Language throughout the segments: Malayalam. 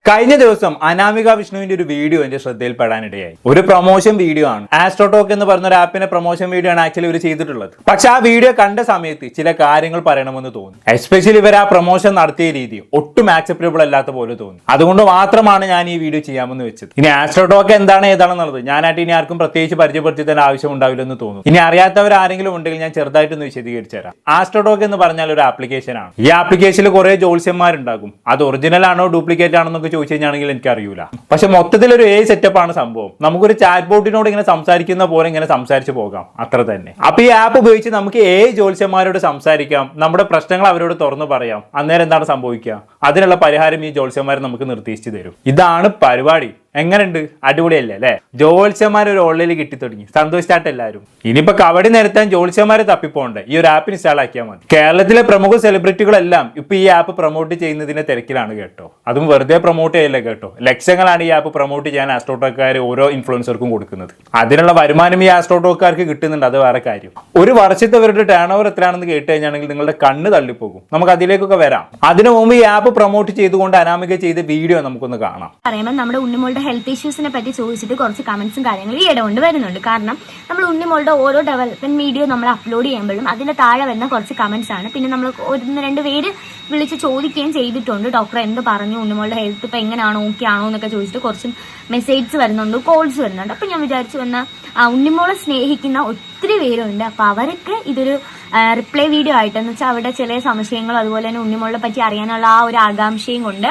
കഴിഞ്ഞ ദിവസം അനാമിക വിഷ്ണുവിന്റെ ഒരു വീഡിയോ എന്റെ ശ്രദ്ധയിൽപ്പെടാനിടയായി. ഒരു പ്രൊമോഷൻ വീഡിയോ ആണ്. ആസ്ട്രോടോക്ക് എന്ന് പറഞ്ഞ ഒരു ആപ്പിന്റെ പ്രൊമോഷൻ വീഡിയോ ആണ് ആക്ച്വലി ഇവർ ചെയ്തിട്ടുള്ളത്. പക്ഷെ ആ വീഡിയോ കണ്ട സമയത്ത് ചില കാര്യങ്ങൾ പറയണമെന്ന് തോന്നി. എസ്പെഷ്യലി ഇവർ ആ പ്രൊമോഷൻ നടത്തിയ രീതി ഒട്ടും ആക്സെപ്റ്റബിൾ അല്ലാത്ത പോലെ തോന്നി. അതുകൊണ്ട് മാത്രമാണ് ഞാൻ ഈ വീഡിയോ ചെയ്യാമെന്ന് വെച്ചത്. ഇനി ആസ്ട്രോടോക്ക് എന്താണ് ഏതാണെന്നുള്ളത് ഞാനായിട്ട് ഇനി ആർക്കും പ്രത്യേകിച്ച് പരിചയപ്പെടുത്തി തന്നെ ആവശ്യം ഉണ്ടാവില്ലെന്ന് തോന്നുന്നു. ഇനി അറിയാത്തവർ ആരെങ്കിലും ഉണ്ടെങ്കിൽ ഞാൻ ചെറുതായിട്ടൊന്ന് വിശദീകരിച്ചു തരാം. ആസ്ട്രോടോക്ക് എന്ന് പറഞ്ഞാൽ ഒരു ആപ്ലിക്കേഷൻ ആണ്. ഈ ആപ്ലിക്കേഷനിൽ കുറെ ജോത്സ്യന്മാരുണ്ടാകും. അത് ഒറിജിനൽ ആണോ ഡ്യൂപ്ലിക്കേറ്റ് ആണോ എന്നൊക്കെ ചോദിച്ചു കഴിഞ്ഞാണെങ്കിൽ എനിക്ക് അറിയൂല. പക്ഷെ മൊത്തത്തിൽ ഒരു സെറ്റപ്പ് ആണ് സംഭവം. നമുക്കൊരു ചാറ്റ് ബോട്ടിനോട് ഇങ്ങനെ സംസാരിക്കുന്ന പോലെ ഇങ്ങനെ സംസാരിച്ച് പോകാം, അത്ര തന്നെ. അപ്പൊ ഈ ആപ്പ് ഉപയോഗിച്ച് നമുക്ക് ജോത്സ്യന്മാരോട് സംസാരിക്കാം, നമ്മുടെ പ്രശ്നങ്ങൾ അവരോട് തുറന്നു പറയാം. അന്നേരം എന്താണ് സംഭവിക്കുക? അതിനുള്ള പരിഹാരം ഈ ജോത്സ്യന്മാർ നമുക്ക് നിർദ്ദേശിച്ചു തരും. ഇതാണ് പരിപാടി. എങ്ങനെയുണ്ട്? അടിപൊളിയല്ലേ അല്ലെ? ജോത്സ്യന്മാർ ഒരു ഓൺലൈനിൽ കിട്ടി തുടങ്ങി. സന്തോഷിച്ചായിട്ട് എല്ലാവരും. ഇനിയിപ്പോ കബഡി നിരത്താൻ ജോത്സ്യന്മാരെ തപ്പിപ്പോണ്ടേ? ഈ ഒരു ആപ്പ് ഇൻസ്റ്റാൾ ആക്കിയാൽ മതി. കേരളത്തിലെ പ്രമുഖ സെലിബ്രിറ്റികളെല്ലാം ഇപ്പൊ ഈ ആപ്പ് പ്രൊമോട്ട് ചെയ്യുന്നതിന്റെ തിരക്കിലാണ് കേട്ടോ. അതും വെറുതെ പ്രൊമോട്ട് ചെയ്യല്ലേ കേട്ടോ. ലക്ഷങ്ങളാണ് ഈ ആപ്പ് പ്രൊമോട്ട് ചെയ്യാൻ ആസ്ട്രോടോക്കാർ ഓരോ ഇൻഫ്ലുവൻസർക്കും കൊടുക്കുന്നത്. അതിനുള്ള വരുമാനം ഈ ആസ്ട്രോടോക്കാർക്ക് കിട്ടുന്നുണ്ട്, അത് വേറെ കാര്യം. ഒരു വർഷത്തെ അവരുടെ ടേൺ ഓവർ എത്രയാണെന്ന് കേട്ട് കഴിഞ്ഞാണെങ്കിൽ നിങ്ങളുടെ കണ്ണ് തള്ളിപ്പോകും. നമുക്ക് അതിലേക്കൊക്കെ വരാം. അതിനു മുമ്പ് ഈ ആപ്പ് പ്രൊമോട്ട് ചെയ്തുകൊണ്ട് അനാമിക ചെയ്ത വീഡിയോ നമുക്കൊന്ന് കാണാം. നമ്മുടെ ഉണ്ണിമോളുടെ ഹെൽത്ത് ഇഷ്യൂസിനെ പറ്റി ചോദിച്ചിട്ട് കുറച്ച് കമന്റ്സും കാര്യങ്ങളും ഈ ഇടകൊണ്ട് വരുന്നുണ്ട്. കാരണം നമ്മൾ ഉണ്ണിമോളുടെ ഓരോ ഡെവലപ്മെന്റ് വീഡിയോ നമ്മൾ അപ്ലോഡ് ചെയ്യുമ്പോഴും അതിന്റെ താഴെ വരുന്ന കുറച്ച് കമന്റ്സ് ആണ്. പിന്നെ നമ്മൾ ഒന്ന് രണ്ട് പേര് വിളിച്ച് ചോദിക്കുകയും ചെയ്തിട്ടുണ്ട്, ഡോക്ടർ എന്ത് പറഞ്ഞു, ഉണ്ണിമോളുടെ ഹെൽത്ത് ഇപ്പൊ എങ്ങനെയാണോ, ഓക്കെ ആണോ എന്നൊക്കെ ചോദിച്ചിട്ട് കുറച്ച് മെസ്സേജ് വരുന്നുണ്ട്, കോൾസ് വരുന്നുണ്ട്. അപ്പൊ ഞാൻ വിചാരിച്ചു ഉണ്ണിമോളെ സ്നേഹിക്കുന്ന ഒത്തിരി പേരുണ്ട്. അപ്പൊ അവരൊക്കെ ഇതൊരു റിപ്ലൈ വീഡിയോ ആയിട്ടെന്ന് വെച്ചാൽ അവരുടെ ചില സംശയങ്ങളും അതുപോലെ തന്നെ ഉണ്ണിമോളെ പറ്റി അറിയാനുള്ള ആ ഒരു ആകാംക്ഷയും കൊണ്ട്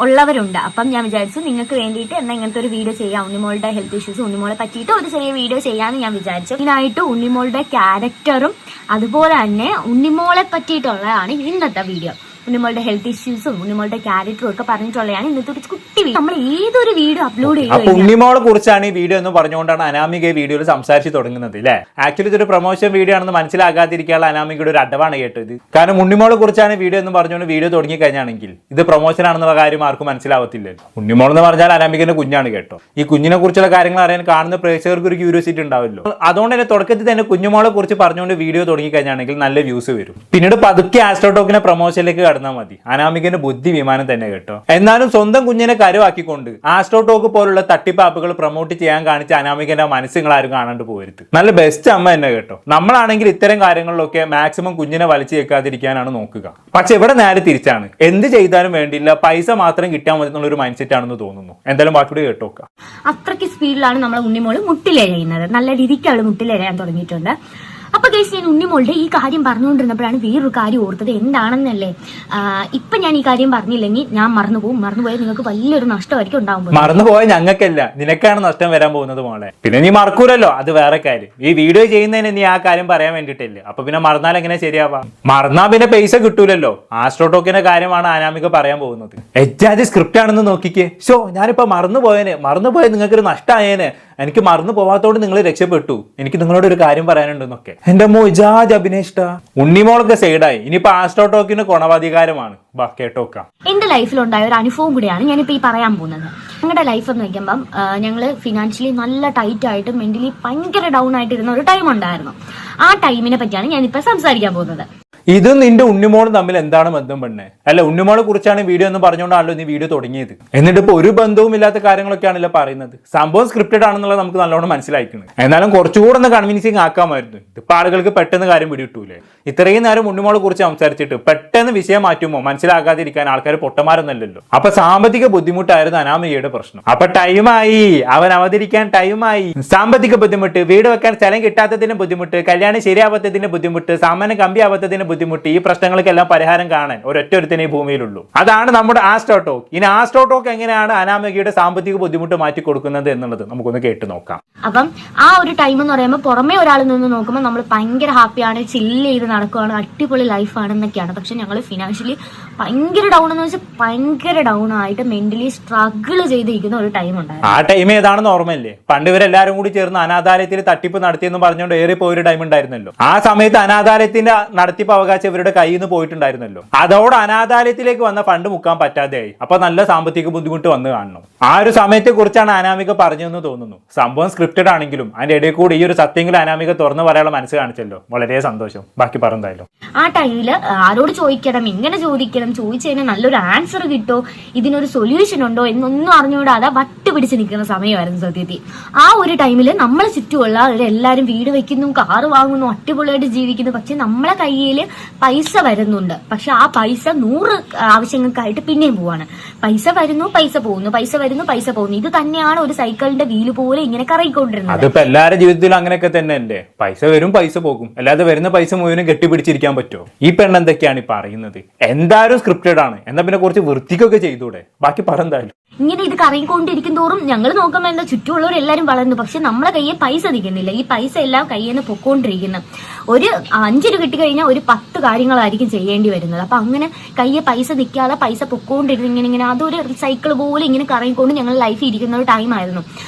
ഉള്ളവരുണ്ട്. അപ്പം ഞാൻ വിചാരിച്ചു നിങ്ങൾക്ക് വേണ്ടിയിട്ട് എന്നാ ഇങ്ങനത്തെ ഒരു വീഡിയോ ചെയ്യാം, ഉണ്ണിമോളുടെ ഹെൽത്ത് ഇഷ്യൂസ് ഉണ്ണിമോളെ പറ്റിയിട്ട് ഒരു ചെറിയ വീഡിയോ ചെയ്യാമെന്ന് ഞാൻ വിചാരിച്ചു. ഇതിനായിട്ട് ഉണ്ണിമോളുടെ ക്യാരക്ടറും അതുപോലെ തന്നെ ഉണ്ണിമോളെ പറ്റിയിട്ടുള്ളതാണ് ഇന്നത്തെ വീഡിയോ. ഉണ്ണിമോളുടെ ഹെൽത്ത് ഇഷ്യൂസും ഉണ്ണിമോളുടെ ക്യാരക്ടറും ഒക്കെ പറഞ്ഞിട്ടുള്ളതാണ് ഇന്നത്തെ ഒരു കുട്ടി വീഡിയോ. നമ്മൾ ഏതൊരു വീഡിയോ അപ്ലോഡ് ചെയ്യുന്നത് ഉണ്ണിമോളെ കുറിച്ചാണ് ഈ വീഡിയോ എന്ന് പറഞ്ഞുകൊണ്ടാണ് അനാമിക ഈ വീഡിയോയിൽ സംസാരിച്ച് തുടങ്ങുന്നത് അല്ലേ? ആക്ച്വലി ഇതൊരു പ്രൊമോഷൻ വീഡിയോ ആണെന്ന് മനസ്സിലാകാതിരിക്കാനുള്ള അനാമികയുടെ ഒരു അടവാണ് കേട്ടത്. കാരണം ഉണ്ണിമോളെ കുറിച്ചാണ് വീഡിയോ എന്ന് പറഞ്ഞുകൊണ്ട് വീഡിയോ തുടങ്ങി കഴിഞ്ഞാണെങ്കിൽ ഇത് പ്രൊമോഷൻ ആണെന്ന കാര്യം ആർക്കും മനസ്സിലാവത്തില്ല. ഉണ്ണിമോൾ എന്ന് പറഞ്ഞാൽ അനാമികന്റെ കുഞ്ഞാണ് കേട്ടോ. ഈ കുഞ്ഞിനെ കുറിച്ചുള്ള കാര്യങ്ങൾ അറിയാൻ കാണുന്ന പ്രേക്ഷകർക്ക് ഒരു ക്യൂരിയോസിറ്റി ഉണ്ടാവല്ലോ. അതുകൊണ്ട് തന്നെ തുടക്കത്തിൽ തന്നെ കുഞ്ഞുമോളെ കുറിച്ച് പറഞ്ഞുകൊണ്ട് വീഡിയോ തുടങ്ങി കഴിഞ്ഞാണെങ്കിൽ നല്ല വ്യൂസ് വരും. പിന്നീട് പതുക്കെ ആസ്ട്രോടോക്കിനെ പ്രൊമോഷനിലേക്ക് കടന്നാൽ മതി. അനാമികന്റെ ബുദ്ധി വിമാനം തന്നെ കേട്ടോ. എന്നാലും സ്വന്തം കുഞ്ഞിനെ കരുവാക്കിക്കൊണ്ട് ആസ്ട്രോടോക്ക് പോലുള്ള തട്ടിപ്പ് ആപ്പുകൾ പ്രൊമോട്ട് ചെയ്യാൻ കാണിച്ച അനാമികന്റെ മനസ്സുകൾ ആരും കാണാണ്ട് പോകരുത്. നല്ല ബെസ്റ്റ് അമ്മ തന്നെ കേട്ടോ. നമ്മളാണെങ്കിൽ ഇത്തരം കാര്യങ്ങളിലൊക്കെ മാക്സിമം കുഞ്ഞിനെ വലിച്ചു വെക്കാതിരിക്കാനാണ് നോക്കുക. പക്ഷെ ഇവിടെ നേരെ തിരിച്ചാണ്. എന്ത് ചെയ്താലും വേണ്ടില്ല, പൈസ മാത്രം കിട്ടാൻ മതി എന്നുള്ളൊരു മൈൻഡ് സെറ്റ് ആണെന്ന് തോന്നുന്നു. എന്തായാലും ബാക്കിയോട് കേട്ടോക്കാം. അത്രയ്ക്ക് സ്പീഡിലാണ് നമ്മളെ ഉണ്ണിമോള് മുട്ടിലെഴയുന്നത്. നല്ല രീതിക്ക് അവള് മുട്ടിലെഴയാൻ തുടങ്ങിയിട്ടുണ്ട്. അപ്പൊ കേസ് ഞാൻ ഉണ്ണിമോളുടെ ഈ കാര്യം പറഞ്ഞുകൊണ്ടിരുന്നപ്പോഴാണ് വേറൊരു കാര്യം ഓർത്തത്. എന്താണെന്നല്ലേ, ഇപ്പൊ ഞാൻ ഈ കാര്യം പറഞ്ഞില്ലെങ്കിൽ ഞാൻ മറന്നുപോയാൽ നിങ്ങൾക്ക് വലിയൊരു നഷ്ടമായിരിക്കും ഉണ്ടാവുമ്പോൾ. മറന്നുപോയാൽ ഞങ്ങൾക്കല്ല, നിനക്കാണ് നഷ്ടം വരാൻ പോകുന്നത് മോളെ. പിന്നെ നീ മറക്കൂലല്ലോ, അത് വേറെ കാര്യം. ഈ വീഡിയോ ചെയ്യുന്നതിന് നീ ആ കാര്യം പറയാൻ വേണ്ടിയിട്ടില്ല. അപ്പൊ പിന്നെ മറന്നാൽ എങ്ങനെ ശരിയാവാം? മറന്നാ പിന്നെ പൈസ കിട്ടൂലല്ലോ. ആസ്ട്രോടോക്കിന്റെ കാര്യമാണ് അനാമിക പറയാൻ പോകുന്നത്. എജാതി സ്ക്രിപ്റ്റ് ആണെന്ന് നോക്കിക്കേ. ഞാനിപ്പോ മറന്നുപോയ നിങ്ങൾക്കൊരു നഷ്ടമായേനെ. എനിക്ക് മറന്നു പോവാത്തോട് നിങ്ങൾ രക്ഷപ്പെട്ടു. എനിക്ക് നിങ്ങളോട് ഒരു കാര്യം പറയാനുണ്ടെന്നൊക്കെ. എന്റെ മോജാജ് അഭിനയിഷ്ട ഉണ്ണിമോളൊക്കെ സൈഡായി. ഇനിയിപ്പോ ആസ്ട്രോടോക്കിന് ഗുണവാധികാരമാണ്. കേട്ടോക്കാം. എന്റെ ലൈഫിൽ ഉണ്ടായ ഒരു അനുഭവം കൂടിയാണ് ഞാനിപ്പോ ഈ പറയാൻ പോകുന്നത്. ഞങ്ങളുടെ ലൈഫ് എന്ന് വയ്ക്കുമ്പം ഞങ്ങള് ഫിനാൻഷ്യലി നല്ല ടൈറ്റ് ആയിട്ട് മെന്റലി ഭയങ്കര ഡൗൺ ആയിട്ടിരുന്ന ഒരു ടൈം ഉണ്ടായിരുന്നു. ആ ടൈമിനെ പറ്റിയാണ് ഞാനിപ്പോ സംസാരിക്കാൻ പോകുന്നത്. ഇതും നിന്റെ ഉണ്ണിമോളും തമ്മിൽ എന്താണ് ബന്ധം പെണ്ണേ? അല്ല, ഉണ്ണിമോളെ കുറിച്ചാണ് വീഡിയോ എന്ന് പറഞ്ഞുകൊണ്ടാണല്ലോ നീ വീഡിയോ തുടങ്ങിയത്. എന്നിട്ട് ഇപ്പൊ ഒരു ബന്ധവും ഇല്ലാത്ത കാര്യങ്ങളൊക്കെയാണല്ലോ പറയുന്നത്. സംഭവം സ്ക്രിപ്റ്റഡ് ആണെന്നുള്ളത് നമുക്ക് നല്ലോണം മനസ്സിലാക്കുന്നത്. എന്നാലും കുറച്ചുകൂടെ ഒന്ന് കൺവിൻസിങ് ആക്കാമായിരുന്നു. ഇപ്പൊ ആളുകൾക്ക് പെട്ടെന്ന് കാര്യം പിടികിട്ടൂലേ? ഇത്രയും നേരം ഉണ്ണിമോളെ കുറിച്ച് സംസാരിച്ചിട്ട് പെട്ടെന്ന് വിഷയം മാറ്റുമോ? മനസ്സിലാക്കാതിരിക്കാൻ ആൾക്കാർ പൊട്ടന്മാരൊന്നല്ലല്ലോ. അപ്പൊ സാമ്പത്തിക ബുദ്ധിമുട്ടായിരുന്നു അനാമികയുടെ പ്രശ്നം. അപ്പൊ ടൈമായി, അവൻ അവതരിക്കാൻ ടൈമായി. സാമ്പത്തിക ബുദ്ധിമുട്ട്, വീട് വെക്കാൻ സ്ഥലം കിട്ടാത്തതിന്റെ ബുദ്ധിമുട്ട്, കല്യാണം ശരിയാവാത്തതിന്റെ ബുദ്ധിമുട്ട്, സാമാന്യം കമ്പി ആവാത്തതിന്റെ ബുദ്ധിമുട്ട്, ഈ പ്രശ്നങ്ങൾക്കെല്ലാം പരിഹാരം കാണാൻ ഒരൊറ്റൊരുത്തനെ ഈ ഭൂമിയിലുള്ളൂ. അതാണ് നമ്മുടെ ആസ്ട്രോടോക്ക്. ഇനി ആസ്ട്രോടോക്ക് എങ്ങനെയാണ് അനാമികയുടെ സാമ്പത്തിക ബുദ്ധിമുട്ട് മാറ്റി കൊടുക്കുന്നത് എന്നുള്ളത് നമുക്കൊന്ന് കേട്ട് നോക്കാം. അപ്പം ആ ഒരു ടൈം എന്ന് പറയുമ്പോൾ പുറമെ ഒരാൾ നിന്ന് നോക്കുമ്പോൾ നമ്മൾ ഭയങ്കര ഹാപ്പിയാണ്, ചില്ല് ചെയ്ത് നടക്കുകയാണ്, അടിപൊളി ലൈഫാണെന്നൊക്കെയാണ്. പക്ഷെ ഞങ്ങൾ ഫിനാൻഷ്യലി ഭയങ്കര ഡൗൺ എന്ന് വെച്ചാൽ ഭയങ്കര ഡൗൺ ആയിട്ട് മെന്റലി സ്ട്രഗിൾ ചെയ്തിരിക്കുന്ന ഒരു ടൈം ഉണ്ടായിരുന്നു. ആ ടൈം ഏതാണെന്ന് ഓർമ്മയില്ലേ? പണ്ട് ഇവരെല്ലാരും കൂടി ചേർന്ന് അനാഥാലയത്തിൽ തട്ടിപ്പ് നടത്തിയെന്ന് പറഞ്ഞുകൊണ്ട് ഏറെ പോയൊരു ടൈം ഉണ്ടായിരുന്നല്ലോ. ആ സമയത്ത് അനാഥാലയത്തിന്റെ നടത്തിപ്പ് അവകാശം ഇവരുടെ കയ്യിൽ നിന്ന് പോയിട്ടുണ്ടായിരുന്നല്ലോ. അതോടെ അനാഥാലയത്തിലേക്ക് വന്ന ഫണ്ട് മുക്കാൻ പറ്റാതെയായി. അപ്പൊ നല്ല സാമ്പത്തിക ബുദ്ധിമുട്ട് വന്ന് കാണണം. ആ ഒരു സമയത്തെ കുറിച്ചാണ് അനാമിക പറഞ്ഞതെന്ന് തോന്നുന്നു. സംഭവം സ്ക്രിപ്റ്റഡ് ആണെങ്കിലും അതിന്റെ ഇടയിൽ കൂടി ഈ ഒരു സത്യങ്ങൾ അനാമിക തുറന്നു പറയാനുള്ള മനസ്സ് കാണിച്ചല്ലോ. വളരെ സന്തോഷം. ബാക്കി പറഞ്ഞാലും ആ ടൈമില് ആരോട് ചോദിക്കണം, എങ്ങനെ ചോദിക്കണം, ചോദിച്ചതിന് നല്ലൊരു ആൻസർ കിട്ടോ, ഇതിനൊരു സൊല്യൂഷൻ ഉണ്ടോ എന്നൊന്നും അറിഞ്ഞുകൂടാതെ വട്ടുപിടിച്ച് നിൽക്കുന്ന സമയമായിരുന്നു സത്യത്തിൽ. ആ ഒരു ടൈമില് നമ്മളെ ചുറ്റുമുള്ള എല്ലാവരും വീട് വെക്കുന്നു, കാറ് വാങ്ങുന്നു, അടിപൊളിയായിട്ട് ജീവിക്കുന്നു. പക്ഷെ നമ്മളെ കയ്യിൽ പൈസ വരുന്നുണ്ട്. പക്ഷെ ആ പൈസ 100 ആവശ്യങ്ങൾക്കായിട്ട് പിന്നെയും പോവാണ്. പൈസ വരുന്നു, പൈസ പോകുന്നു, പൈസ വരുന്നു, പൈസ പോകുന്നു. ഇത് തന്നെയാണ് ഒരു സൈക്കിളിന്റെ വീല് പോലെ ഇങ്ങനെ കറങ്ങിക്കൊണ്ടിരുന്നത്. അതിപ്പോ എല്ലാവരുടെ ജീവിതത്തിലും അങ്ങനെയൊക്കെ തന്നെയല്ലേ. പൈസ വരും, പൈസ പോകും. അല്ലാതെ വരുന്ന പൈസ മുഴുവനും കെട്ടിപ്പിടിച്ചിരിക്കാൻ പറ്റുമോ? ഈ പെണ്ണെന്തൊക്കെയാണ് ഈ പറയുന്നത്? എന്തായാലും സ്ക്രിപ്റ്റഡ് ആണ്. എന്നാ പിന്നെ കുറച്ച് വൃത്തിക്കൊക്കെ ചെയ്തൂടെ? ബാക്കി പറന്തായാലും ഇങ്ങനെ ഇത് കറങ്ങിക്കൊണ്ടിരിക്കും തോറും ഞങ്ങൾ നോക്കുമ്പോൾ എന്താ ചുറ്റുമുള്ളവരെല്ലാരും വളർന്നു. പക്ഷെ നമ്മളെ കയ്യിൽ പൈസ നിൽക്കുന്നില്ല. ഈ പൈസ എല്ലാം കയ്യിൽ നിന്ന് പൊക്കോണ്ടിരിക്കുന്നു. ഒരു 5 രൂപ കിട്ടിക്കഴിഞ്ഞാൽ ഒരു 10 കാര്യങ്ങളായിരിക്കും ചെയ്യേണ്ടി വരുന്നത്. അപ്പൊ അങ്ങനെ കയ്യിൽ പൈസ നിൽക്കാതെ പൈസ പൊക്കോണ്ടിരുന്നു ഇങ്ങനെ അതൊരു സൈക്കിൾ പോലെ ഇങ്ങനെ കറങ്ങിക്കൊണ്ട് ഞങ്ങൾ ലൈഫിൽ ഇരിക്കുന്ന ഒരു ടൈമായിരുന്നു.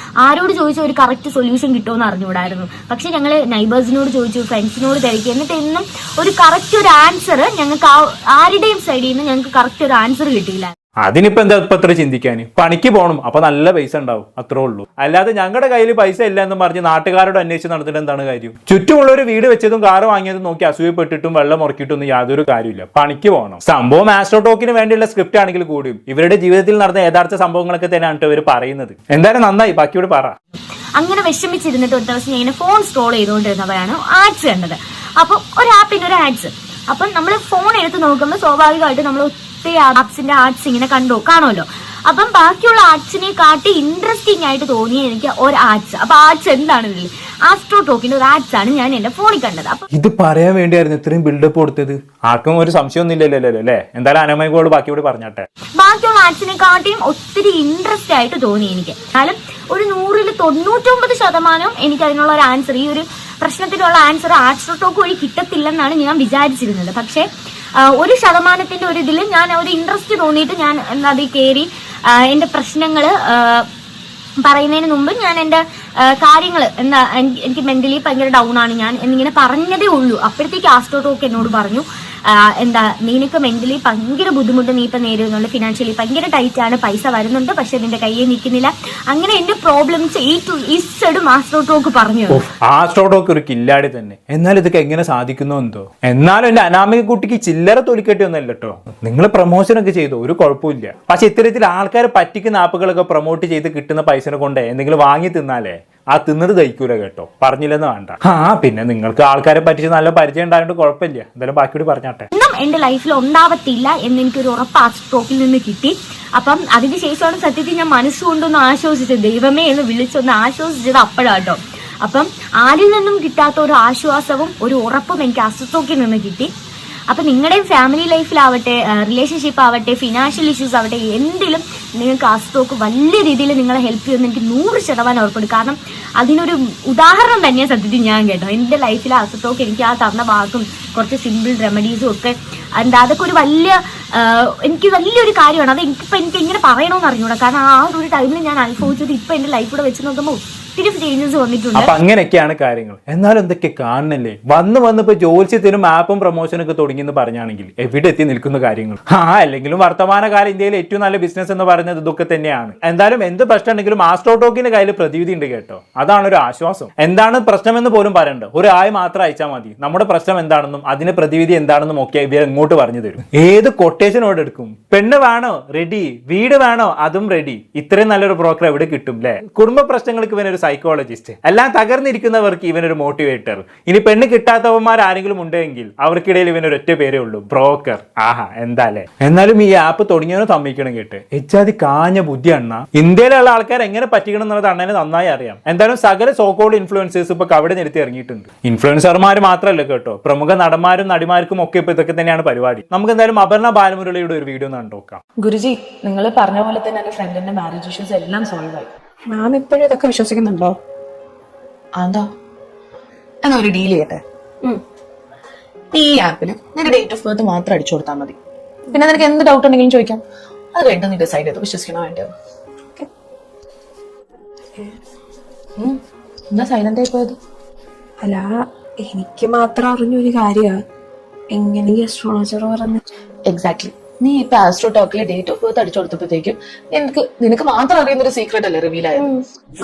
ആരോട് ചോദിച്ചാൽ ഒരു കറക്റ്റ് സൊല്യൂഷൻ കിട്ടുമെന്ന് അറിഞ്ഞുകൂടായിരുന്നു. പക്ഷെ ഞങ്ങൾ നൈബേഴ്സിനോട് ചോദിച്ചു, ഫ്രണ്ട്സിനോട് തിരക്കി. എന്നിട്ട് എന്നും ഒരു കറക്റ്റ് ഒരു ആൻസർ ഞങ്ങൾക്ക് ആരുടെയും സൈഡിൽ നിന്ന് ഞങ്ങൾക്ക് കറക്റ്റ് ഒരു ആൻസർ കിട്ടിയില്ല. അതിനിപ്പോ എന്താ ഇപ്പൊ അത്ര ചിന്തിക്കാൻ? പണിക്ക് പോകണം, അപ്പൊ നല്ല പൈസ ഉണ്ടാവും, അത്രേ ഉള്ളൂ. അല്ലാതെ ഞങ്ങളുടെ കയ്യിൽ പൈസ ഇല്ല എന്ന് പറഞ്ഞ് നാട്ടുകാരോട് അന്വേഷിച്ച് നടന്നിട്ട് എന്താണ് കാര്യം? ചുറ്റുമുള്ള ഒരു വീട് വെച്ചതും കാറ് വാങ്ങിയതും നോക്കി അസൂയപ്പെട്ടിട്ടും വെള്ളം മുറക്കിയിട്ടൊന്നും യാതൊരു കാര്യമില്ല. പണിക്ക് പോകണം. സംഭവം ആസ്ട്രോ ടോക്കിന് വേണ്ടിയുള്ള സ്ക്രിപ്റ്റ് ആണെങ്കിൽ കൂടിയും ഇവരുടെ ജീവിതത്തിൽ നടന്ന യഥാർത്ഥ സംഭവങ്ങളൊക്കെ തന്നെയാണ് ഇവർ പറയുന്നത്. എന്തായാലും നന്നായി, ബാക്കിയോട് പറ. അങ്ങനെ വിഷമിച്ചിരുന്നിട്ട് ഒരു ദിവസം ഞാൻ ഫോൺ സ്ക്രോൾ ചെയ്തുകൊണ്ടിരുന്നപ്പോഴാണ് ആഡ്സ് കണ്ടത്. അപ്പം ഒരു ആപ്പിന്റെ ഒരു ആഡ്സ്. അപ്പം നമ്മൾ ഫോൺ എടുത്ത് നോക്കുമ്പോൾ സ്വാഭാവികമായിട്ട് നമ്മൾ ആപ്സിന്റെ ആർട്സ് ഇങ്ങനെ കാണുമല്ലോ. അപ്പം ബാക്കിയുള്ള ആർട്സിനെ കാട്ടി ഇൻട്രസ്റ്റിംഗ് ആയിട്ട് തോന്നിയ എനിക്ക് ഒരു ആർട്സ്. അപ്പൊ ആർട്സ് എന്താണ്? ആസ്ട്രോ ടോക്കിന്റെ ഒരു ആർട്സ് ആണ് ഞാൻ എന്റെ ഫോണിൽ കണ്ടത്. അപ്പൊ ഇത് പറയാൻ വേണ്ടിയായിരുന്നു ഇത്രയും ബിൽഡപ്പ് കൊടുത്തത്. ആർക്കും ഒരു സംശയമൊന്നും ഇല്ലല്ലോ അല്ലേ? എന്തായാലും അനമയോട് ബാക്കിയോട് പറഞ്ഞാട്ടെ. ബാക്കിയുള്ള ആർട്സിനെ കാട്ടിയും ഒത്തിരി ഇൻട്രസ്റ്റ് ആയിട്ട് തോന്നി എനിക്ക്. എന്നാലും ഒരു 100ൽ 99% എനിക്ക് അതിനുള്ള ഒരു ആൻസർ, ഈ ഒരു പ്രശ്നത്തിനുള്ള ആൻസർ ആസ്ട്രോ ടോക്ക് വഴി കിട്ടത്തില്ലെന്നാണ് ഞാൻ വിചാരിച്ചിരുന്നത്. പക്ഷെ 1% ഒരു ഇതിൽ ഞാൻ ഒരു ഇൻട്രസ്റ്റ് തോന്നിയിട്ട് ഞാൻ അതിൽ കയറി എന്റെ പ്രശ്നങ്ങൾ പറയുന്നതിന് മുമ്പ് ഞാൻ എന്റെ കാര്യങ്ങൾ എന്താ എനിക്ക് മെന്റലി ഭയങ്കര ഡൗൺ ആണ് ഞാൻ എന്നിങ്ങനെ പറഞ്ഞതേ ഉള്ളൂ. അപ്പോഴത്തേക്ക് ആസ്ട്രോ ടോക്ക് എന്നോട് പറഞ്ഞു, എന്താ നിനക്ക് മെന്റലി ഭയങ്കര ബുദ്ധിമുട്ട് നീ ഇപ്പൊ നേരിടുന്നുണ്ട്, ഫിനാൻഷ്യലി ഭയങ്കര ടൈറ്റ് ആണ്, പൈസ വരുന്നുണ്ട് പക്ഷെ നിന്റെ കയ്യിൽ നിൽക്കുന്നില്ല. അങ്ങനെ എന്റെ പ്രോബ്ലംസ് ആസ്ട്രോ ടോക്ക് പറഞ്ഞു. ആസ്ട്രോ ടോക്ക് ഒരു കില്ലാടി തന്നെ. എന്നാൽ ഇതൊക്കെ എങ്ങനെ സാധിക്കുന്നു എന്തോ. എന്നാലും എന്റെ അനാമിക കുട്ടിക്ക് ചില്ലറ തൊലിക്കെട്ടി ഒന്നല്ല കേട്ടോ. നിങ്ങൾ പ്രൊമോഷൻ ഒക്കെ ചെയ്തു, ഒരു കുഴപ്പമില്ല. പക്ഷെ ഇത്തരത്തിൽ ആൾക്കാരെ പറ്റിക്കുന്ന ആപ്പുകളൊക്കെ പ്രൊമോട്ട് ചെയ്ത് കിട്ടുന്ന പൈസ കൊണ്ട് എന്തെങ്കിലും വാങ്ങി തിന്നാലേ ആ തിന്നത് ദഹിക്കൂല കേട്ടോ. പറഞ്ഞില്ലെന്ന് വേണ്ട. പിന്നെ നിങ്ങൾക്ക് ആൾക്കാരെ പറ്റിച്ച് നല്ല പരിചയം ഉണ്ടായതുകൊണ്ട് കുഴപ്പമില്ല. എന്തായാലും ബാക്കിയോട് പറഞ്ഞാട്ടെ. ഒന്നും എന്റെ ലൈഫിൽ ഉണ്ടാവത്തില്ല എന്ന് എനിക്കൊരു ഉറപ്പ് ആസ്ട്രോ ടോക്കിൽ നിന്ന് കിട്ടി. അപ്പം അതിന് ശേഷമാണ് സത്യത്തിൽ ഞാൻ മനസ്സുകൊണ്ടൊന്ന് ആശ്വസിച്ചത്. ദൈവമേ എന്ന് വിളിച്ചൊന്ന് ആശ്വസിച്ചത് അപ്പോഴാട്ടോ. അപ്പം ആരിൽ നിന്നും കിട്ടാത്ത ഒരു ആശ്വാസവും ഒരു ഉറപ്പും എനിക്ക് ആസ്ട്രോ ടോക്കിൽ നിന്ന് കിട്ടി. അപ്പൊ നിങ്ങളുടെയും ഫാമിലി ലൈഫിലാവട്ടെ, റിലേഷൻഷിപ്പ് ആവട്ടെ, ഫിനാൻഷ്യൽ ഇഷ്യൂസ് ആവട്ടെ, എന്തിലും നിങ്ങൾക്ക് ആസ്ട്രോ ടോക്ക് വലിയ രീതിയിൽ നിങ്ങളെ ഹെൽപ്പ് ചെയ്യുമെന്ന് എനിക്ക് 100% ഉറപ്പുണ്ട്. കാരണം അതിനൊരു ഉദാഹരണം തന്നെയാണ് സത്യത്തിൽ ഞാൻ കേട്ടോ. എന്റെ ലൈഫിൽ ആസ്ട്രോ ടോക്ക് എനിക്ക് ആ തന്ന വാക്കും കുറച്ച് സിമ്പിൾ റെമഡീസും ഒക്കെ എന്താ അതൊക്കെ ഒരു എനിക്ക് വലിയൊരു കാര്യമാണ്. അത് എനിക്ക് എങ്ങനെ പറയണമെന്ന് അറിഞ്ഞൂടാ. കാരണം ആ ഒരു ടൈമിൽ ഞാൻ അനുഭവിച്ചത് ഇപ്പൊ എന്റെ ലൈഫിലൂടെ വെച്ച് നോക്കുമ്പോൾ ഒത്തിരി ചേഞ്ചസ് വന്നിട്ടുണ്ട്. അപ്പൊ അങ്ങനെയൊക്കെയാണ് കാര്യങ്ങൾ. എന്നാലും എന്തൊക്കെ കാണണല്ലേ. വന്നിപ്പോ ജോത്സ്യത്തിനും ആപ്പും പ്രൊമോഷനും ഒക്കെ തുടങ്ങിയെന്ന് പറഞ്ഞാണെങ്കിൽ എവിടെ എത്തി നിൽക്കുന്ന കാര്യങ്ങൾ. അല്ലെങ്കിലും വർത്തമാനകാല ഇന്ത്യയിലെ ഏറ്റവും നല്ല ബിസിനസ് എന്ന് പറയുന്നത് ഇതൊക്കെ തന്നെയാണ്. എന്തായാലും എന്ത് പ്രശ്നം ഉണ്ടെങ്കിലും ആസ്ട്രോ ടോക്കിന്റെ കയ്യിൽ പ്രതിവിധി ഉണ്ട് കേട്ടോ. അതാണ് ഒരു ആശ്വാസം. എന്താണ് പ്രശ്നമെന്ന് പോലും പറയണ്ട, ഒരു ആയ മാത്രം അയച്ചാൽ മതി. നമ്മുടെ പ്രശ്നം എന്താണെന്നും അതിന് പ്രതിവിധി എന്താണെന്നും ഒക്കെ ഇവർ എങ്ങോട്ട് പറഞ്ഞു തരും. ഏത് കൊട്ടേഷനോട് എടുക്കും? പെണ്ണ് വേണോ? റെഡി. വീട് വേണോ? അതും റെഡി. ഇത്രയും നല്ലൊരു ബ്രോക്കർ എവിടെ കിട്ടും അല്ലെ? കുടുംബ പ്രശ്നങ്ങൾക്ക് ഇവനൊരു സൈക്കോളജിസ്റ്റ്, എല്ലാം തകർന്നിരിക്കുന്നവർക്ക് ഇവനൊരു മോട്ടിവേറ്റർ. ഇനി പെണ്ണ് കിട്ടാത്തവന്മാർ ആരെങ്കിലും ഉണ്ടെങ്കിൽ അവർക്കിടയിൽ ഇവനൊരു ഒറ്റ പേരേ ഉള്ളൂ, ബ്രോക്കർ. എന്താല്ലേ. എന്നാലും ഈ ആപ്പ് തുടങ്ങിയവനെ സമ്മതിക്കണം കേട്ട്. എച്ചാതി കാഞ്ഞ ബുദ്ധി അണ്ണ. ഇന്ത്യയിലുള്ള ആൾക്കാർ എങ്ങനെ പറ്റിക്കണം എന്നുള്ളത് അണ്ണനെ നന്നായി അറിയാം. എന്തായാലും സകല സോക്കോൾഡ് ഇൻഫ്ലുവൻസേഴ്സ് ഇപ്പൊ കവടി നിരത്തി ഇറങ്ങിയിട്ടുണ്ട്. ഇൻഫ്ലുവൻസർമാർ മാത്രമല്ല കേട്ടോ, പ്രമുഖ നടന്മാരും നടിമാർക്കും ഒക്കെ ഇപ്പൊ ഇതൊക്കെ തന്നെയാണ് പരിപാടി. നമുക്ക് എന്തായാലും അപർണ ബാലമുരളിയുടെ ഒരു വീഡിയോ കണ്ടോക്കാം. ഗുരുജി, നിങ്ങൾ പറഞ്ഞ പോലെ തന്നെ എന്റെ ഫ്രണ്ടിന്റെ മാരേജ് ഇഷ്യൂസ് എല്ലാം സോൾവ് ആയി. മാം ഇപ്പോഴും ഇതൊക്കെ വിശ്വസിക്കുന്നുണ്ടോ? അതാ എന്നാ ഒരു ഡീൽ ചെയ്യട്ടെ. ഈ ആപ്പിൽ നിന്റെ ഡേറ്റ് ഓഫ് ബർത്ത് മാത്രം അടിച്ചു കൊടുത്താൽ മതി. പിന്നെ നിനക്ക് എന്ത് ഡൗട്ട് ഉണ്ടെങ്കിലും ചോദിക്കാം. അത് കഴിഞ്ഞിട്ട് നീ ഡിസൈഡ് ചെയ്തു വിശ്വസിക്കണോ വേണ്ടത്. എന്താ സൈലന്റ് ആയി പോയത്? അല്ല, എനിക്ക് മാത്രം അറിഞ്ഞൊരു കാര്യമാണ്. എങ്ങനെ ഈ അസ്ട്രോളജർ പറഞ്ഞു? എക്സാക്ട്ലി. നീ ഇപ്പൊ ആസ്ട്രോ ടോക്കിലെ ഡേറ്റ് ഓഫ് ബർത്ത് അടിച്ചു കൊടുത്തപ്പോഴത്തേക്കും നിനക്ക് മാത്രം അറിയുന്ന ഒരു സീക്രട്ട് അല്ലേ റിവീൽ ആയത്.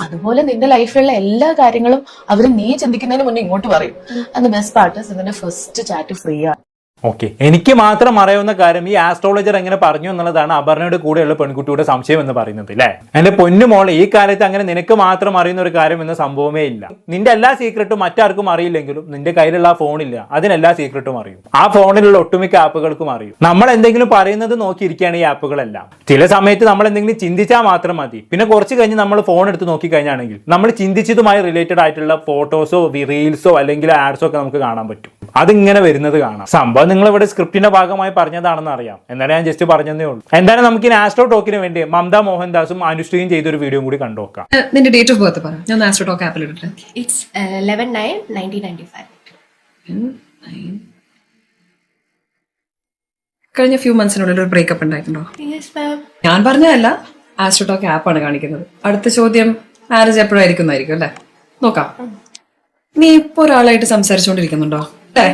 അതുപോലെ നിന്റെ ലൈഫിലുള്ള എല്ലാ കാര്യങ്ങളും അവര് നീ ചിന്തിക്കുന്നതിന് മുന്നേ ഇങ്ങോട്ട് പറയും. അത് ബെസ്റ്റ് പാർട്ട് ഇതിന്റെ ഫസ്റ്റ് ചാറ്റ് ഫ്രീ ആണ്. ഓക്കെ, എനിക്ക് മാത്രം അറിയാവുന്ന കാര്യം ഈ ആസ്ട്രോളജർ എങ്ങനെ പറഞ്ഞു എന്നുള്ളതാണ് അപർണയുടെ കൂടെയുള്ള പെൺകുട്ടിയുടെ സംശയം എന്ന് പറയുന്നത് അല്ലേ. എന്റെ പൊന്നുമോളെ, ഈ കാലത്ത് അങ്ങനെ നിനക്ക് മാത്രം അറിയുന്ന ഒരു കാര്യം എന്ന സംഭവമേ ഇല്ല. നിന്റെ എല്ലാ സീക്രട്ടും മറ്റാർക്കും അറിയില്ലെങ്കിലും നിന്റെ കയ്യിലുള്ള ആ ഫോണില്ല, അതിനെല്ലാ സീക്രട്ടും അറിയും. ആ ഫോണിലുള്ള ഒട്ടുമിക്ക ആപ്പുകൾക്കും അറിയും. നമ്മൾ എന്തെങ്കിലും പറയുന്നത് നോക്കിയിരിക്കുകയാണ് ഈ ആപ്പുകളെല്ലാം. ചില സമയത്ത് നമ്മൾ എന്തെങ്കിലും ചിന്തിച്ചാൽ മാത്രം മതി. പിന്നെ കുറച്ച് കഴിഞ്ഞ് നമ്മൾ ഫോൺ എടുത്ത് നോക്കി കഴിഞ്ഞാണെങ്കിൽ നമ്മൾ ചിന്തിച്ചതുമായി റിലേറ്റഡ് ആയിട്ടുള്ള ഫോട്ടോസോ റീൽസോ അല്ലെങ്കിൽ ആഡ്സോ ഒക്കെ നമുക്ക് കാണാൻ പറ്റും. അതിങ്ങനെ വരുന്നത് കാണാം. സംഭവം നിങ്ങൾ ഇവിടെ സ്ക്രിപ്റ്റിന്റെ ഭാഗമായി പറഞ്ഞതാണെന്ന് അറിയാം, എന്നാലും ഞാൻ ജസ്റ്റ് പറഞ്ഞതേ ഉള്ളൂ. എന്തായാലും നമുക്ക് ഈ ആസ്ട്രോ ടോക്കിന് വേണ്ടി മമത മോഹൻദാസും അനുശ്രീയും ചെയ്തൊരു വീഡിയോ കൂടി കണ്ടുനോക്കാം. നിന്റെ ഡേറ്റ് ഓഫ് ബർത്ത് പറ, ഞാൻ ആസ്ട്രോ ടോക്ക് ആപ്പിൽ ഇട്ടിട്ട്. It's 11/9/1995. കഴിഞ്ഞ ഫ്യൂ മന്ത്സിനുള്ളിൽ ഒരു ബ്രേക്കപ്പ് ഉണ്ടായിട്ടുണ്ടോ? Yes, ma'am. ഞാൻ പറഞ്ഞതല്ല, ആസ്ട്രോ ടോക്ക് ആപ്പാണ് കാണിക്കുന്നത്. അടുത്ത ചോദ്യം മാരേജ് എപ്പോഴായിരിക്കും അല്ലേ? നോക്കാം. നീ ഇപ്പൊ ഒരാളായിട്ട് സംസാരിച്ചുകൊണ്ടിരിക്കുന്നുണ്ടോ? അല്ലേ?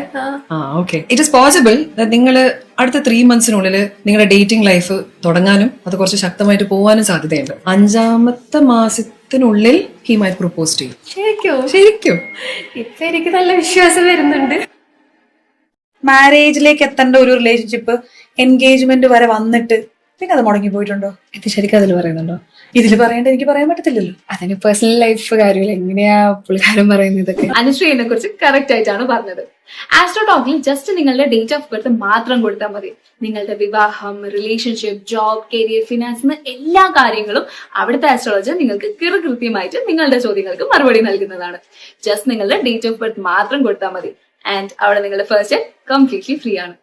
ആ, ഓക്കെ. ഇറ്റ് ഇസ് പോസിബിൾ നിങ്ങൾ അടുത്ത 3 monthsനുള്ളിൽ നിങ്ങളുടെ ഡേറ്റിംഗ് ലൈഫ് തുടങ്ങാനും അത് കുറച്ച് ശക്തമായിട്ട് പോകാനും സാധ്യതയുണ്ട്. 5ാമത്തെ മാസത്തിനുള്ളിൽ ഹി മൈ പ്രൊപ്പോസ് ചെയ്യും. ശരിക്കും ഇപ്പൊ എനിക്ക് നല്ല വിശ്വാസം വരുന്നുണ്ട്. മാരേജിലേക്ക് എത്തേണ്ട ഒരു റിലേഷൻഷിപ്പ് എൻഗേജ്മെന്റ് വരെ വന്നിട്ട് പിന്നെ അത് മുടങ്ങി പോയിട്ടുണ്ടോ? ഇത് ശരിക്കും അതിൽ പറയുന്നുണ്ടോ? ഇതിൽ പറയേണ്ട എനിക്ക് പറയാൻ പറ്റത്തില്ലല്ലോ. അതിന് പേഴ്സണൽ ലൈഫ് കാര്യമില്ല, എങ്ങനെയാ പുള്ളിക്കാരൻ പറയുന്നത് ഇതൊക്കെ. അനുശ്രീനെ കുറിച്ച് കറക്റ്റ് ആയിട്ടാണ് പറഞ്ഞത്. ആസ്ട്രോ ടോക്കിൽ ജസ്റ്റ് നിങ്ങളുടെ ഡേറ്റ് ഓഫ് ബർത്ത് മാത്രം കൊടുത്താൽ മതി. നിങ്ങളുടെ വിവാഹം, റിലേഷൻഷിപ്പ്, ജോബ്, കരിയർ, ഫിനാൻസ് എല്ലാ കാര്യങ്ങളും അവിടുത്തെ ആസ്ട്രോളജർ നിങ്ങൾക്ക് കൃത്യമായിട്ട് നിങ്ങളുടെ ചോദ്യങ്ങൾക്ക് മറുപടി നൽകുന്നതാണ്. ജസ്റ്റ് നിങ്ങളുടെ ഡേറ്റ് ഓഫ് ബർത്ത് മാത്രം കൊടുത്താൽ മതി. ആൻഡ് അവിടെ നിങ്ങളുടെ ഫസ്റ്റ് കംപ്ലീറ്റ്ലി ഫ്രീ ആണ്.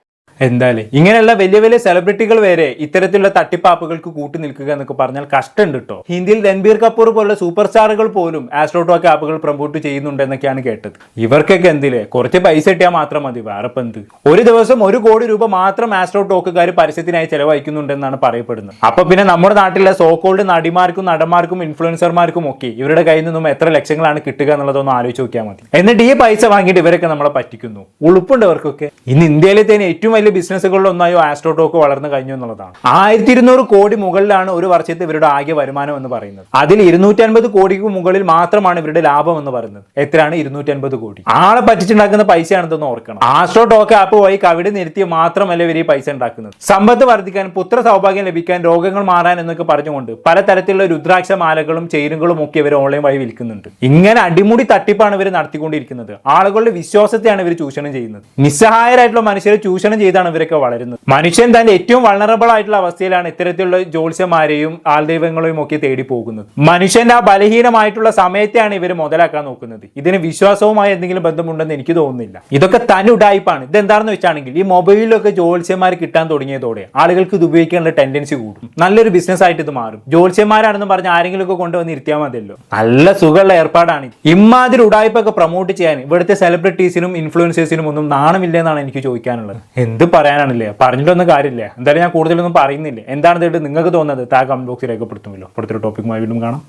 എന്തായാലും ഇങ്ങനെയുള്ള വലിയ വലിയ സെലിബ്രിറ്റികൾ വരെ ഇത്തരത്തിലുള്ള തട്ടിപ്പാപ്പുകൾക്ക് കൂട്ടി നിൽക്കുക എന്നൊക്കെ പറഞ്ഞാൽ കഷ്ടമുണ്ട് കേട്ടോ. ഹിന്ദിയിൽ രൺബീർ കപൂർ പോലുള്ള സൂപ്പർ സ്റ്റാറുകൾ പോലും ആസ്ട്രോ ടോക്ക് ആപ്പുകൾ പ്രൊമോട്ട് ചെയ്യുന്നുണ്ട് എന്നൊക്കെയാണ് കേട്ടത്. ഇവർക്കൊക്കെ എന്തില്ലേ, കുറച്ച് പൈസ കിട്ടിയാൽ മാത്രം മതി, വേറെ എന്ത്. ഒരു ദിവസം 1 കോടി രൂപ മാത്രം ആസ്ട്രോ ടോക്കുകാർ പരസ്യത്തിനായി ചെലവഴിക്കുന്നുണ്ടെന്നാണ് പറയപ്പെടുന്നത്. അപ്പൊ പിന്നെ നമ്മുടെ നാട്ടിലെ സോക്കോൾഡ് നടിമാർക്കും നടന്മാർക്കും ഇൻഫ്ലുവൻസർമാർക്കും ഒക്കെ ഇവരുടെ കയ്യിൽ നിന്നും എത്ര ലക്ഷങ്ങളാണ് കിട്ടുക എന്നുള്ളതൊന്ന് ആലോചിച്ച് നോക്കിയാൽ മതി. എന്നിട്ട് ഈ പൈസ വാങ്ങിയിട്ട് ഇവരൊക്കെ നമ്മളെ പറ്റിക്കുന്നു. ഉളുപ്പുണ്ട് അവർക്കൊക്കെ. ഇന്ന് ഇന്ത്യയിലെ തന്നെ ഏറ്റവും വലിയ ബിസിനസ്സുകളിലൊന്നായോ ആസ്ട്രോ ടോക്ക് വളർന്നു കഴിഞ്ഞു എന്നുള്ളതാണ്. 1200 കോടി മുകളിലാണ് ഒരു വർഷത്തെ ഇവരുടെ ആകെ വരുമാനം എന്ന് പറയുന്നത്. അതിൽ 250 കോടിക്ക് മുകളിൽ മാത്രമാണ് ഇവരുടെ ലാഭം എന്ന് പറയുന്നത്. എത്രയാണ്? 250 കോടി. ആളെ പറ്റിച്ചുണ്ടാക്കുന്ന പൈസയാണെന്ന് ഓർക്കണം. ആസ്ട്രോ ടോക്ക് ആപ്പ് വഴി കവിട് നിരത്തി മാത്രമല്ല ഇവർ ഈ പൈസ ഉണ്ടാക്കുന്നത്. സമ്പത്ത് വർദ്ധിക്കാൻ, പുത്ര സൗഭാഗ്യം ലഭിക്കാൻ, രോഗങ്ങൾ മാറാൻ എന്നൊക്കെ പറഞ്ഞുകൊണ്ട് പലതരത്തിലുള്ള രുദ്രാക്ഷ മാലകളും ചെയിനുകളും ഒക്കെ ഇവർ ഓൺലൈൻ വഴി വിൽക്കുന്നുണ്ട്. ഇങ്ങനെ അടിമുടി തട്ടിപ്പാണ് ഇവർ നടത്തിക്കൊണ്ടിരിക്കുന്നത്. ആളുകളുടെ വിശ്വാസത്തെയാണ് ഇവർ ചൂഷണം ചെയ്യുന്നത്. നിസ്സഹായരായിട്ടുള്ള മനുഷ്യരെ ചൂഷണം ചെയ്താണ് ഇവരൊക്കെ വളരുന്നത്. മനുഷ്യൻ തന്റെ ഏറ്റവും വൾണറബിൾ ആയിട്ടുള്ള അവസ്ഥയിലാണ് ഇത്തരത്തിലുള്ള ജ്യോത്സ്യന്മാരെയും ആൾദൈവങ്ങളെയും ഒക്കെ തേടി പോകുന്നത്. മനുഷ്യന്റെ ആ ബലഹീനമായിട്ടുള്ള സമയത്തെയാണ് ഇവർ മുതലാക്കാൻ നോക്കുന്നത്. ഇതിന് വിശ്വാസവുമായി എന്തെങ്കിലും ബന്ധമുണ്ടെന്ന് എനിക്ക് തോന്നുന്നില്ല. ഇതൊക്കെ തനി ഉഡായിപ്പാണ്. ഇതെന്താണെന്ന് വെച്ചാണെങ്കിൽ ഈ മൊബൈലിലൊക്കെ ജ്യോത്സ്യന്മാർ കിട്ടാൻ തുടങ്ങിയതോടെ ആളുകൾക്ക് ഇത് ഉപയോഗിക്കാനുള്ള ടെൻഡൻസി കൂടും. നല്ലൊരു ബിസിനസ് ആയിട്ട് ഇത് മാറും. ജ്യോത്സ്യന്മാരാണെന്ന് പറഞ്ഞ് ആരെങ്കിലും ഒക്കെ കൊണ്ടുവന്ന് ഇരുത്തിയാൽ മതിയല്ലോ. നല്ല സുഖമുള്ള ഏർപ്പാടാണ്. ഇമാതിരി ഉഡായിപ്പൊക്കെ പ്രൊമോട്ട് ചെയ്യാൻ ഇവിടുത്തെ സെലിബ്രിറ്റീസിനും ഇൻഫ്ലുവൻസേഴ്സിനും ഒന്നും നാണമില്ലെന്നാണ് എനിക്ക് ചോദിക്കാനുള്ളത്. എന്ത് പറയാനാണല്ലേ, പറഞ്ഞിട്ടൊന്നും കാര്യമില്ല. എന്തായാലും ഞാൻ കൂടുതലൊന്നും പറയുന്നില്ല. എന്താണ് നിങ്ങൾക്ക് തോന്നുന്നത്? താഴെ കമന്റ് ബോക്സിൽ രേഖപ്പെടുത്തുമല്ലോ. അടുത്തൊരു ടോപ്പിക്കുമായി വീണ്ടും കാണാം.